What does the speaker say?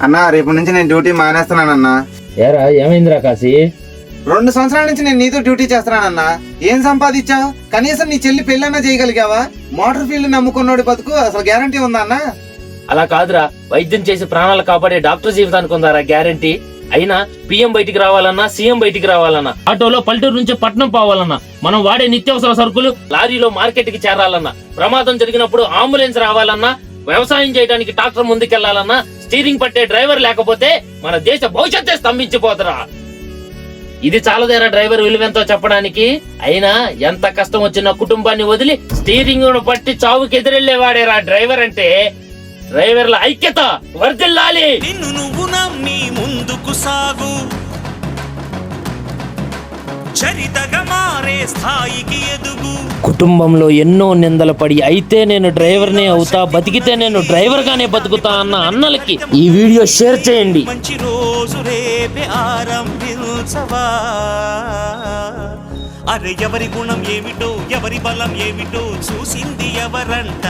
అన్నా రేపు నుంచి నేను డ్యూటీ మానేస్తున్నానన్నా. ఏరా ఏమైందిరా కాశీ? 2 సంవత్సరాల నుంచి నేను నీతో డ్యూటీ చేస్తున్నానన్నా. ఏం సంపాదించావు? కనీసం నీ చెల్లి పెళ్ళన్నా చేయగలిగావా? మోటార్ ఫీల్డ్ నమ్ముకున్నోడి బతుకు అసలు గ్యారంటీ ఉందా అన్నా? అలా కాదురా, వైద్యం చేసి ప్రాణాలు కాపాడే డాక్టర్ జీవితానికి ఉందారా గ్యారంటీ? అయినా పిఎం బయటికి రావాలన్నా, సీఎం బయటికి రావాలన్నా, ఆటోలో పల్లెటూరు నుంచి పట్నం పోవాలన్నా, మనం వాడే నిత్యావసర సరుకులు లారీలో మార్కెట్ కి చేరాలన్నా, ప్రమాదం జరిగినప్పుడు అంబులెన్స్ రావాలన్నా, వ్యవసాయం చేయడానికి ట్రాక్టర్ ముందుకెళ్లాలన్నా, స్టీరింగ్ పట్టే డ్రైవర్ లేకపోతే మన దేశ భవిష్యత్తే స్తంభించిపోతరా. ఇది చాలదేరా డ్రైవర్ విలువెంతో చెప్పడానికి? అయినా ఎంత కష్టం వచ్చినా కుటుంబాన్ని వదిలి స్టీరింగ్ పట్టి చావుకి ఎదురెళ్లేవాడేరా డ్రైవర్ అంటే. డ్రైవర్ల ఐక్యత వర్ధిల్లాలి. నిన్ను నువ్వు నమ్మి ముందుకు సాగు, చరితగా మారే స్థాయికి ఎదుగు. కుటుంబంలో ఎన్నో నిందలు పడి అయితే నేను డ్రైవర్నే అవుతా, బతికితే నేను డ్రైవర్ గానే బతుకుతా అన్న అన్నలకి ఈ వీడియో షేర్ చేయండి. మంచి రోజు రేపే ఆరంభించవా. అరే ఎవరి గుణం ఏమిటో, ఎవరి బలం ఏమిటో చూసింది ఎవరంట.